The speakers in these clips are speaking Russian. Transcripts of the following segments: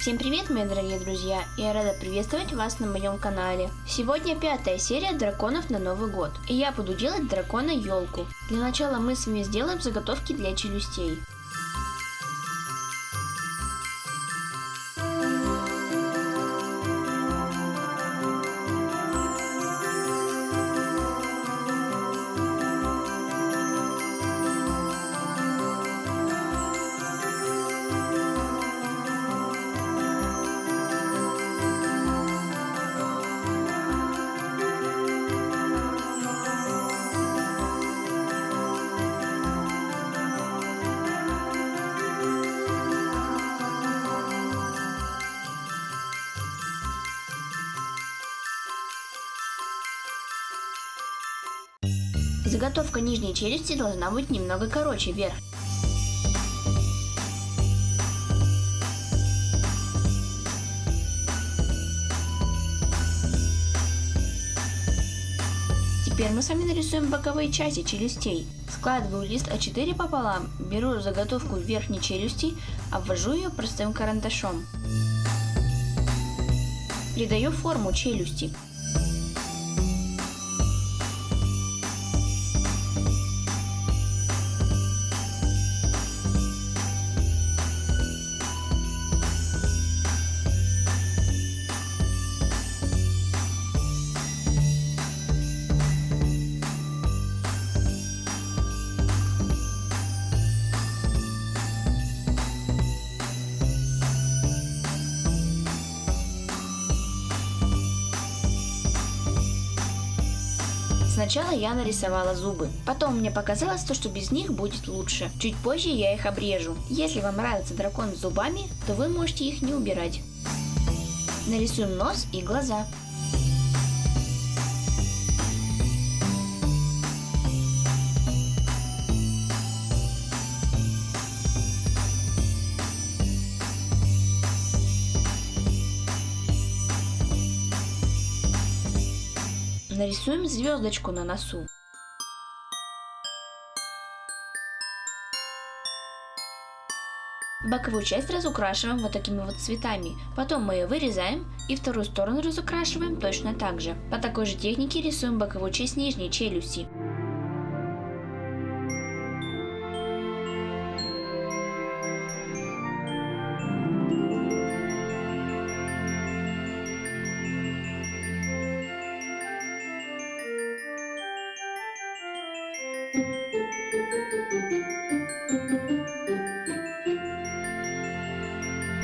Всем привет, мои дорогие друзья! Я рада приветствовать вас на моем канале. Сегодня 5-я серия драконов на Новый год, и я буду делать дракона-елку. Для начала мы с вами сделаем заготовки для челюстей. Заготовка нижней челюсти должна быть немного короче верхней. Теперь мы с вами нарисуем боковые части челюстей. Складываю лист А4 пополам, беру заготовку верхней челюсти, обвожу ее простым карандашом. Придаю форму челюсти. Сначала я нарисовала зубы, потом мне показалось, что без них будет лучше. Чуть позже я их обрежу. Если вам нравится дракон с зубами, то вы можете их не убирать. Нарисуем нос и глаза. Нарисуем звездочку на носу. Боковую часть разукрашиваем вот такими вот цветами. Потом мы ее вырезаем и вторую сторону разукрашиваем точно так же. По такой же технике рисуем боковую часть нижней челюсти.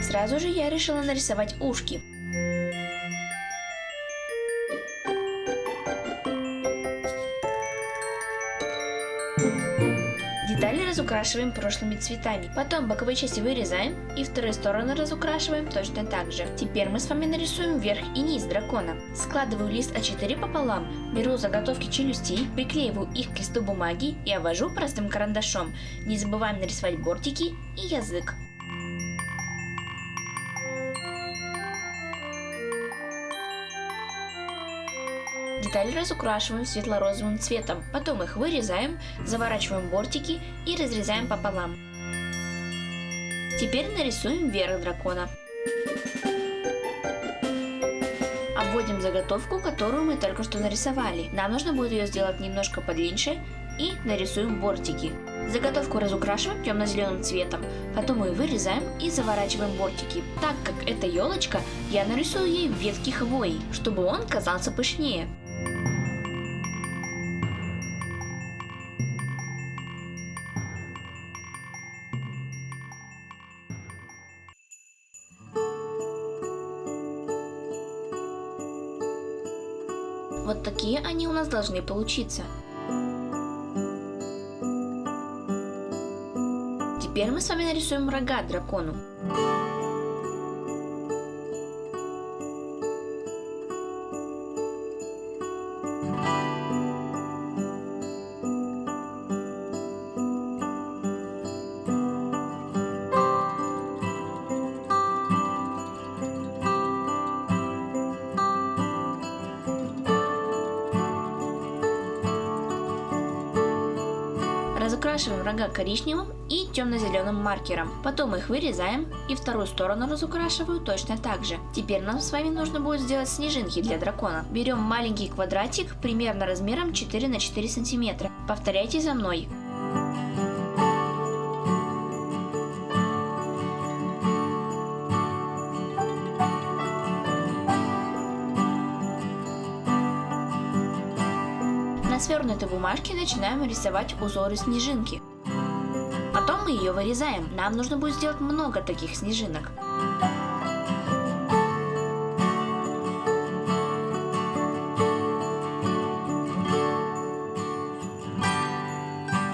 Сразу же я решила нарисовать ушки. Детали разукрашиваем прошлыми цветами. Потом боковые части вырезаем и вторые стороны разукрашиваем точно так же. Теперь мы с вами нарисуем верх и низ дракона. Складываю лист А4 пополам, беру заготовки челюстей, приклеиваю их к листу бумаги и обвожу простым карандашом. Не забываем нарисовать бортики и язык. Детали разукрашиваем светло-розовым цветом, потом их вырезаем, заворачиваем бортики и разрезаем пополам. Теперь нарисуем верх дракона. Обводим заготовку, которую мы только что нарисовали. Нам нужно будет ее сделать немножко подлиннее и нарисуем бортики. Заготовку разукрашиваем темно-зеленым цветом, потом мы вырезаем и заворачиваем бортики. Так как это елочка, я нарисую ей ветки хвои, чтобы он казался пышнее. Вот такие они у нас должны получиться. Теперь мы с вами нарисуем рога дракону. разукрашиваем рога коричневым и темно-зеленым маркером. Потом их вырезаем и вторую сторону разукрашиваю точно так же. Теперь нам с вами нужно будет сделать снежинки для дракона. Берем маленький квадратик примерно размером 4 на 4 сантиметра. Повторяйте за мной. На свернутой бумажке начинаем рисовать узоры снежинки. Потом мы ее вырезаем. Нам нужно будет сделать много таких снежинок.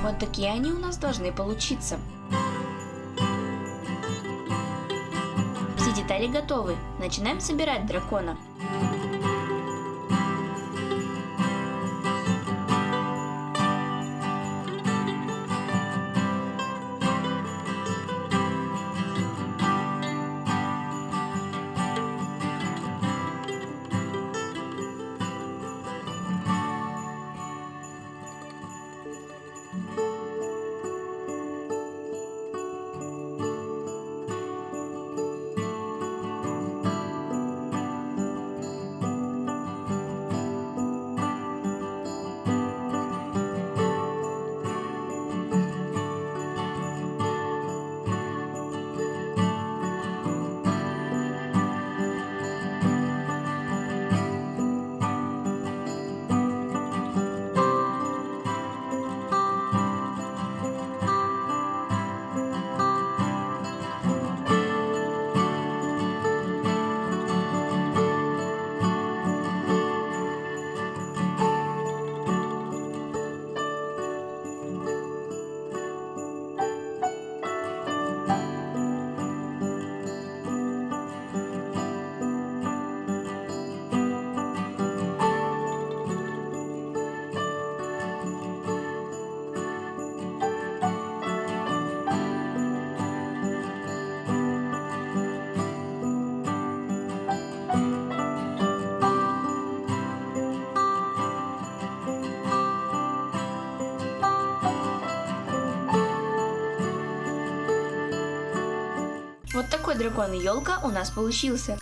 Вот такие они у нас должны получиться. Все детали готовы. Начинаем собирать дракона. Вот такой дракон и елка у нас получился.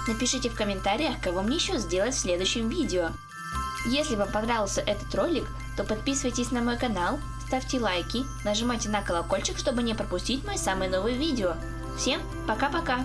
Напишите в комментариях, кого мне еще сделать в следующем видео. Если вам понравился этот ролик, то подписывайтесь на мой канал, ставьте лайки, нажимайте на колокольчик, чтобы не пропустить мои самые новые видео. Всем пока-пока!